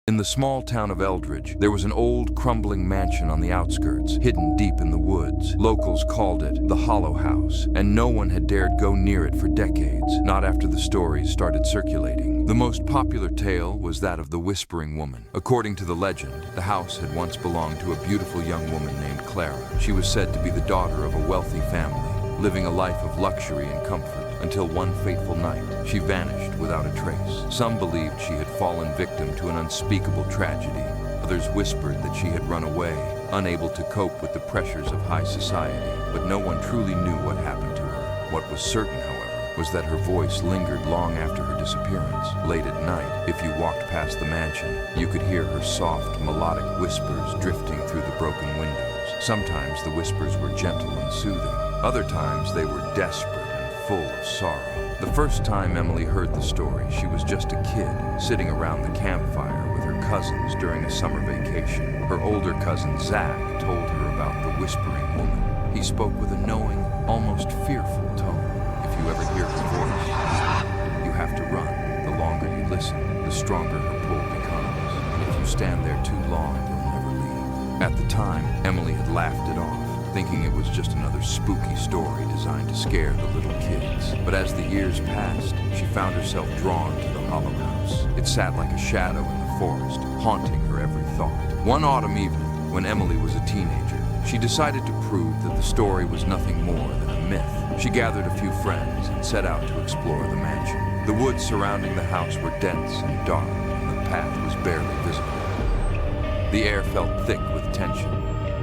In the small town of Eldridge, there was an old, crumbling mansion on the outskirts, hidden deep in the woods. Locals called it the Hollow House, and no one had dared go near it for decades, not after the stories started circulating. The most popular tale was that of the Whispering Woman. According to the legend, the house had once belonged to a beautiful young woman named Clara. She was said to be the daughter of a wealthy family, living a life of luxury and comfort, until one fateful night, she vanished without a trace. Some believed she had fallen victim to an unspeakable tragedy. Others whispered that she had run away, unable to cope with the pressures of high society. But no one truly knew what happened to her. What was certain, however, was that her voice lingered long after her disappearance. Late at night, if you walked past the mansion, you could hear her soft, melodic whispers drifting through the broken windows. Sometimes the whispers were gentle and soothing. Other times they were desperate, full of sorrow. The first time Emily heard the story, she was just a kid, sitting around the campfire with her cousins during a summer vacation. Her older cousin, Zach, told her about the Whispering Woman. He spoke with a knowing, almost fearful tone. If you ever hear her voice, you have to run. The longer you listen, the stronger her pull becomes. If you stand there too long, you'll never leave. At the time, Emily had laughed it off, thinking it was just another spooky story designed to scare the little kids. But as the years passed, she found herself drawn to the Hollow House. It sat like a shadow in the forest, haunting her every thought. One autumn evening, when Emily was a teenager, she decided to prove that the story was nothing more than a myth. She gathered a few friends and set out to explore the mansion. The woods surrounding the house were dense and dark, and the path was barely visible. The air felt thick with tension,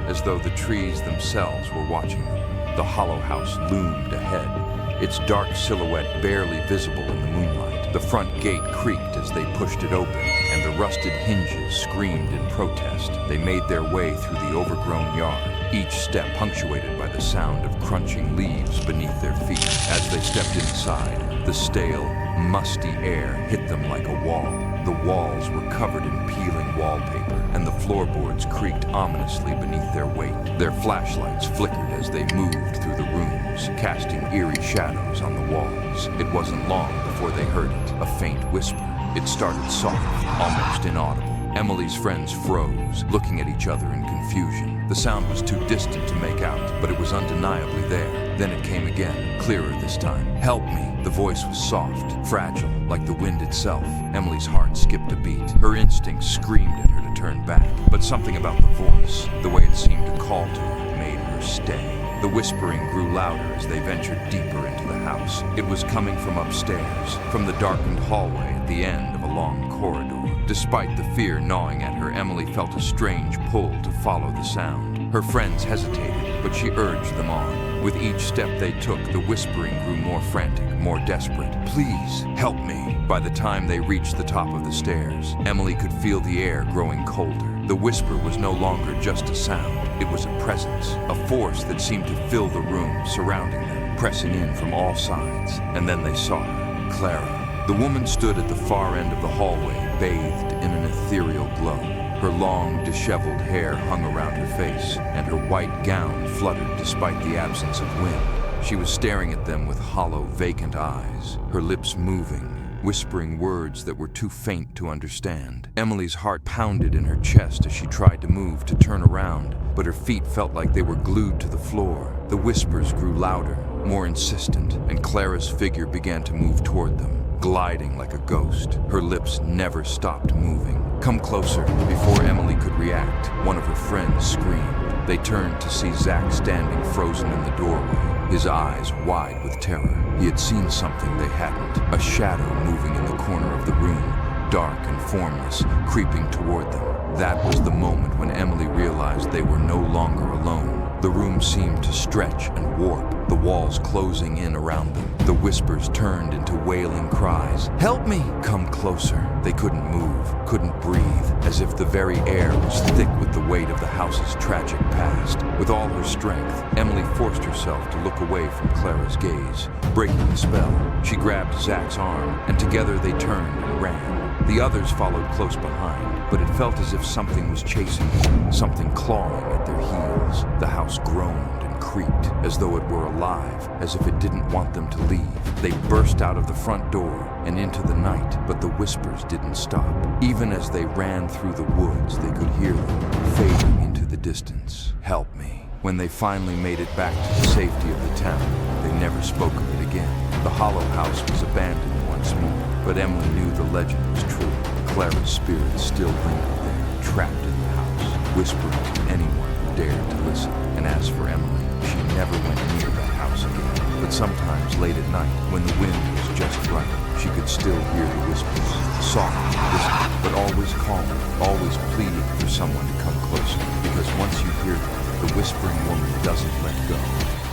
as though the trees themselves were watching them. The Hollow House loomed ahead, its dark silhouette barely visible in the moonlight. The front gate creaked as they pushed it open, and the rusted hinges screamed in protest. They made their way through the overgrown yard, each step punctuated by the sound of crunching leaves beneath their feet. As they stepped inside, the stale, musty air hit them like a wall. The walls were covered in peeling wallpaper, and the floorboards creaked ominously beneath their weight. Their flashlights flickered as they moved through the rooms, casting eerie shadows on the walls. It wasn't long before they heard it, a faint whisper. It started soft, almost inaudible. Emily's friends froze, looking at each other in confusion. The sound was too distant to make out, but it was undeniably there. Then it came again, clearer this time. "Help me." The voice was soft, fragile, like the wind itself. Emily's heart skipped a beat. Her instincts screamed at her to turn back, but something about the voice, the way it seemed to call to her, made her stay. The whispering grew louder as they ventured deeper into the house. It was coming from upstairs, from the darkened hallway at the end of a long corridor. Despite the fear gnawing at her, Emily felt a strange pull to follow the sound. Her friends hesitated, but she urged them on. With each step they took, the whispering grew more frantic, more desperate. "Please, help me." By the time they reached the top of the stairs, Emily could feel the air growing colder. The whisper was no longer just a sound. It was a presence, a force that seemed to fill the room, surrounding them, pressing in from all sides. And then they saw her, Clara. The woman stood at the far end of the hallway, bathed in an ethereal glow. Her long, disheveled hair hung around her face, and her white gown fluttered despite the absence of wind. She was staring at them with hollow, vacant eyes, her lips moving, whispering words that were too faint to understand. Emily's heart pounded in her chest as she tried to move, to turn around, but her feet felt like they were glued to the floor. The whispers grew louder, more insistent, and Clara's figure began to move toward them, gliding like a ghost. Her lips never stopped moving. "Come closer." Before Emily could react, one of her friends screamed. They turned to see Zach standing frozen in the doorway, his eyes wide with terror. He had seen something they hadn't, a shadow moving in the corner of the room, dark and formless, creeping toward them. That was the moment when Emily realized they were no longer alone. The room seemed to stretch and warp, the walls closing in around them. The whispers turned into wailing cries. "Help me!" "Come closer." They couldn't move, couldn't breathe, as if the very air was thick with the weight of the house's tragic past. With all her strength, Emily forced herself to look away from Clara's gaze, breaking the spell. She grabbed Zach's arm, and together they turned and ran. The others followed close behind, but it felt as if something was chasing them, something clawing at their heels. The house groaned and creaked, as though it were alive, as if it didn't want them to leave. They burst out of the front door and into the night, but the whispers didn't stop. Even as they ran through the woods, they could hear them fading into the distance. Help me. When they finally made it back to the safety of the town, they never spoke of it again. The hollow house was abandoned once more, but Emily knew the legend was true. Clara's spirit still lingered there, trapped in the house, whispering to anyone who dared to listen. And as for Emily, she never went near that house again. But sometimes late at night, when the wind was just right, she could still hear the whispers, soft and distant, but always calming, always pleading for someone to come closer. Because once you hear them, the whispering woman doesn't let go.